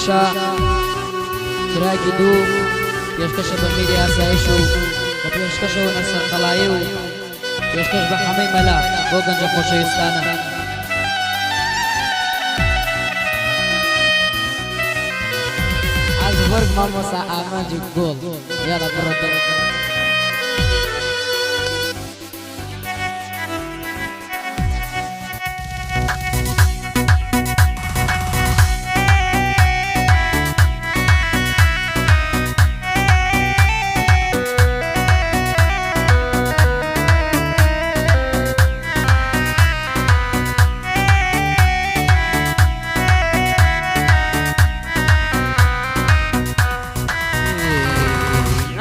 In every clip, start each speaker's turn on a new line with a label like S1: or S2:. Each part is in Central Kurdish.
S1: پێشکەشە تراکی دوو پێشکەشە بە میری ئاسایش و بە پێشکەشەوە نەسەرقەڵایی و پێشکەش بە حەمەی مەلا بۆ گەنجە خۆشەویستانە ئازبرگ مامۆستا ئامانجی گۆڵ یادا بڕۆتە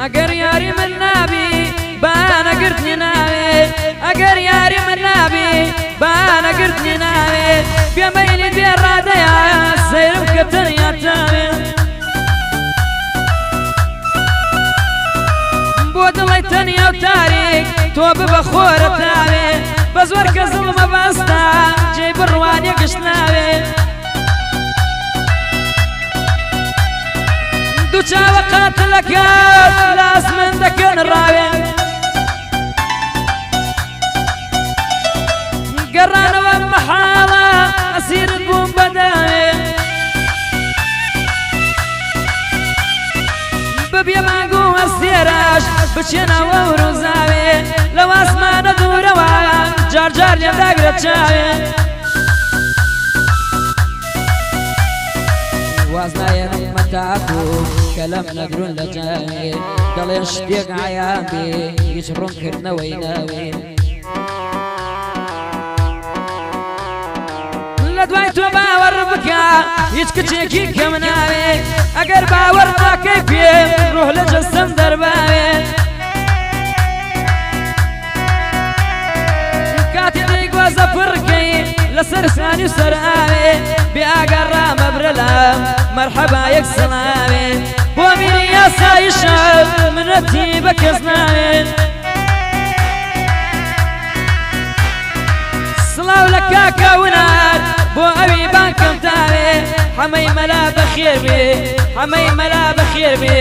S2: اگر یاری من نبی بان گرتنی ناوی اگر یاری من نبی بان گرتنی ناوی بیا میلی بیا رادیا سیرم کتن یا تاوی بودلای تنیا و تاریک تو ببخور تاوی بزور که ظلم بستا جی بروانی گشناوی دو چاوە قاتلەکەت لاس من دەکەن ڕاوێ گەڕانەوە مەحاڵە ئەسیرت بووم بەداوێ ببێ مانگ و هەستێراش بچێنەوە و ڕووزاوێ لەو ئاسمانە دوورەوە جار جار لێداگرە چاوێ
S1: وازنایە مەتاکو کەلەم نەگرون لە جاوێ دەڵێن شتێک عیان بێ هیچ ڕوونکردنەوەی ناوێ
S2: لە دوای تۆ باوەڕ بکە هیچ کچێکی کەم ناوێ ئەگەر باوەڕ ناکەی پێم ڕۆح لە جەستەم دەرباوێ کاتێ دەیگوازە پڕکەی لەسەر سانی و سەرئاوێ بێ ئاگەر ڕامەبرە لام مەرحەبا یەک سڵاوێ بۆ میری یاساییشە منەتی بە کەس ناوێن سڵاو لە کاکە ونار بۆ ئەوی بانکەم تاوێ حەمەی مەلا بەخێر بێ حەمەی مەلا بەخێر بێ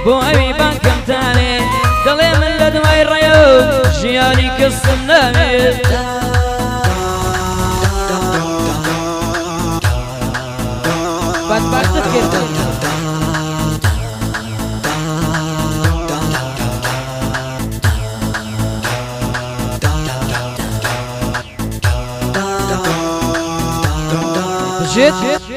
S2: بۆ ئەوی بانکەم تاوێ دەڵێ من لە دوای ڕێیە و ژیانی کەسم ناوێت
S1: بدبختت کردن بجد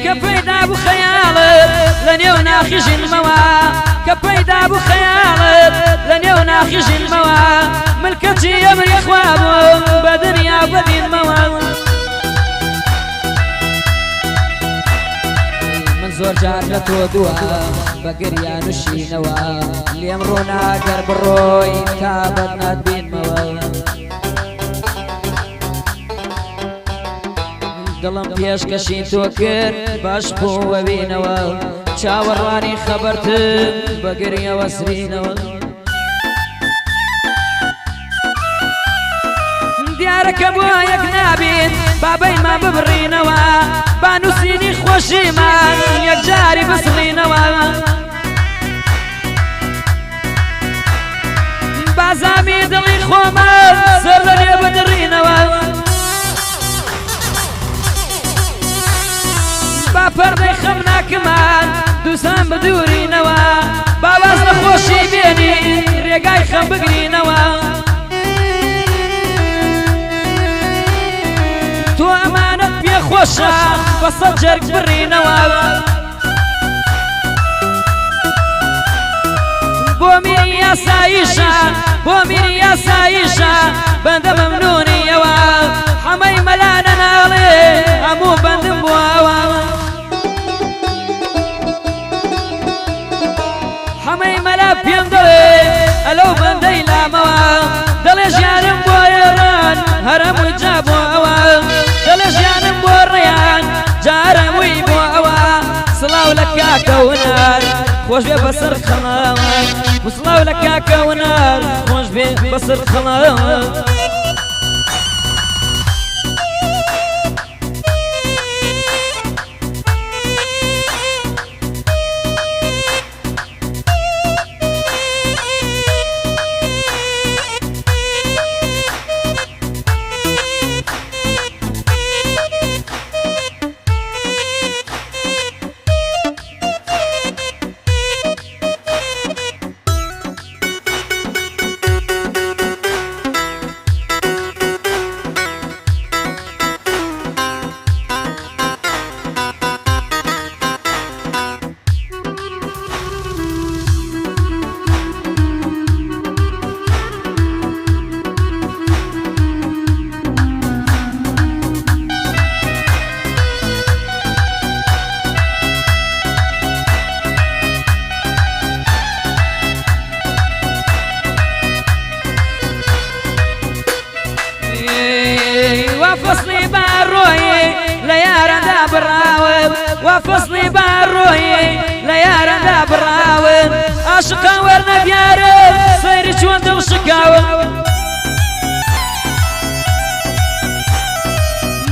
S2: كبيدا ابو خيالت لنيو ناخج الموا كبيدا ابو خيالت لنيو ناخج الموا ملكتي امري اخوابهم بدنيا بدين موا
S1: من زۆر جار لە تۆ دووە بە گریان و شینەوە لێم ڕۆناگەر بڕۆی تا بەدنات بینمەوە دڵم پێشکەشی تۆ کرد باش بووە بینەوە چاوەڕوانی خەبەرتم بە گریەوە سرینەوە
S2: دیارەکە بۆ یەک نابین بابەیمان ببڕینەوە با نووسینی خۆشیمان یەکجاری بسڵینەوە بازامی دڵی خۆمان سەر لە لێ بدڕینەوە با پەردەی خەمناکمان دووسان بدوورینەوە باواز لە خۆشی بێنی ڕێگای خەم بگرینەوە تۆ ئەمانەت پێخۆشە بەسەد جەرگ بڕینەوە بۆ میری یاساییشە بۆ میری یاساییشە بەندە مەمنونیەوە حەمەی مەلا نەناڵێ هەموو بەندم بووەوە مەلا پێم دەڵێ ئەلەو بەندەی لامەوە دەڵێ ژیانم بۆ ئێران هەرەمووی جا بۆ ئەوە دەڵێ ژیانم بۆ ڕێیان جارەمووی بۆ ئەوە سڵاو لە کاکە ونار خۆش بێ بەسەر خەڵاوە سڵاو لە کاکە ونار خۆش بێ بەسەر خەڵاوە وفصلي باروي ليارا دابراوي وفصلي باروي ليارا دابراوي عاشقا ورنا بياري صير شوان دو شكاوي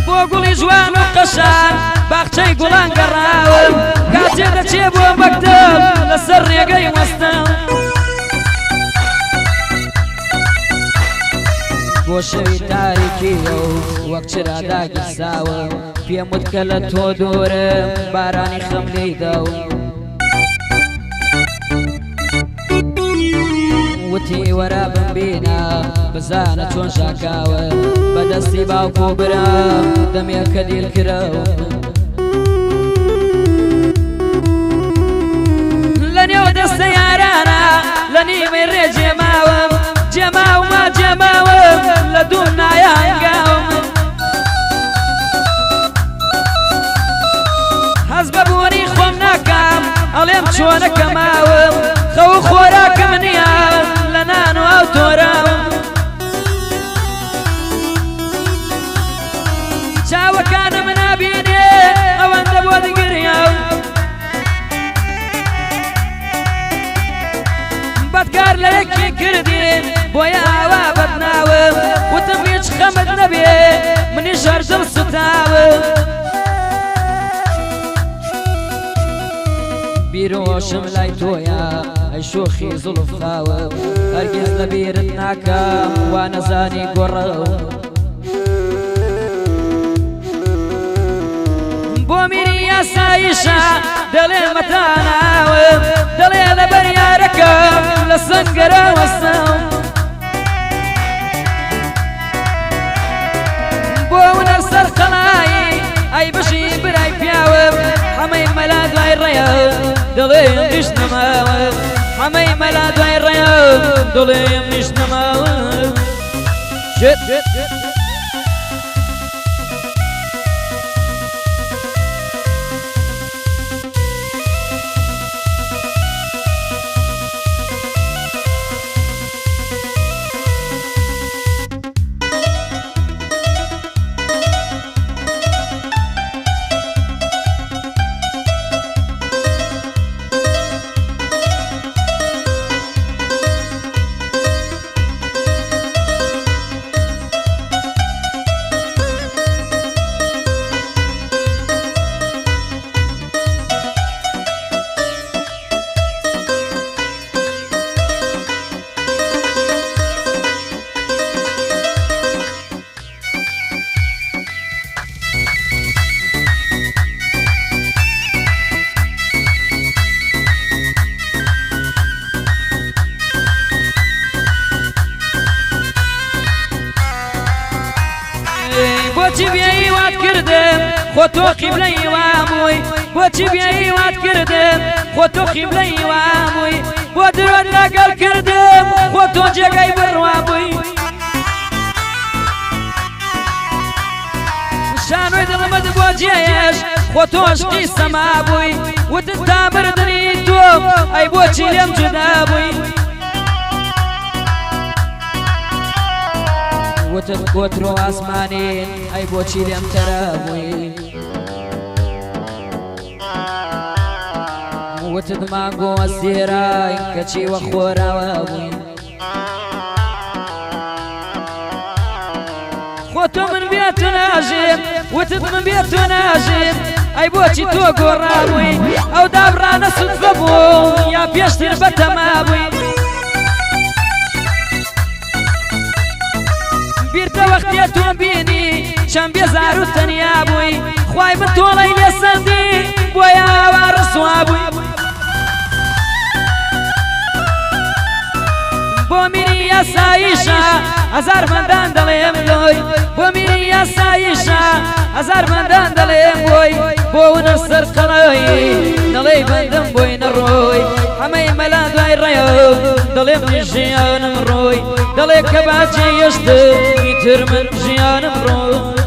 S2: بوغولي جوان وقشان باقشي قولان قراوي كاتي دچي بو مكتب لسر ريقاي وستان بۆ شەوی تاریکیە و وەک چرا داگیرساوە پێم وت کە لە تۆ دوورم بارانی خەم لێیدا و وتی وەرا بمبینە بزانە چۆن ژاکاوە بەدەستی باوکۆ برا دەمێکە دیل کرەوە لە نێو دەستە یارانە لە نیمەی ڕێ جێماوم جێماومە جێماوم لە دوو نایانگاوم هەز بە بوونی خۆم ناکەم ئەڵێم چۆنە کەماوم خەو خۆراکەم نییە لە نان و ئەو تۆراوم چاوەکانم نابینێ ئەوەندە بۆ دگریاو بەدکار لە یەکی کردین بۆیە ئاوا بەدناوم وتم هیچ خەمت نەبێ منیش هەردڵ ستاوم بیرۆشم لای تۆیە ئەی شۆخی زوڵف خاوم هەرگیز لەبیرت ناکەم وا نەزانی گۆڕەوم بۆ میری یاساییشە دەڵێ مەتاناوم دەڵێ لەبەر یارەکەم لە سەنگەرە وەستەم بۆ ونە سەر خەڵایی ئەی بەشی برای پیاوم هەمەی مەلا دوای ڕێم دڵێم نیشتەماوم هەمەی مەلا دوای ڕێم دڵێم نیشتەماوم بۆچی بێئیوات کردم خۆ تۆ قیبلەی وامووی بۆچی بێئیوات کردم خۆ تۆ قیبلەی وامووی بۆ درۆت لەگەڵ کردم خۆ تۆ جێگەی بڕوابووی شانۆی دڵمت بۆ جێیش خۆ تۆ عشقی سەما بووی وتت تا مردنی تۆ تۆ ئەی بۆچی لێم جودا بووی
S1: وتت کۆترۆ ئاسمانین ئەی بۆچی لێم تەرە بووی وتت مانگۆ ئەسێرای کەچی وە خۆراوە بووی
S2: خۆ تۆ من بێت تۆ ناژێم وتت من بێت تۆ ناژێم ئەی بۆچی تۆ گۆڕابووی ئەو دابڕانە سوتفە بوو یا پێشتر بەتەما بووی بیرتە وەختێ تۆم بینی چەند بێزار و تەنیا بووی خوای من تۆڵەی لێ سەردی بۆیە ئاوا ڕسوا بووی بۆ میری یاساییشە هەزار مەندان دەڵێم لۆی بۆ میری یاساییشە هەزار مەندان دەڵێم بۆی بۆ ونە سەر قەڵەی دەڵێ بەندم بۆی نەڕۆی هەمەی مەلا دوای ڕێە دەڵێم ژیانم ڕۆی دەڵێ کە باجێ هێشتر ئیتر من ژیانم ڕۆی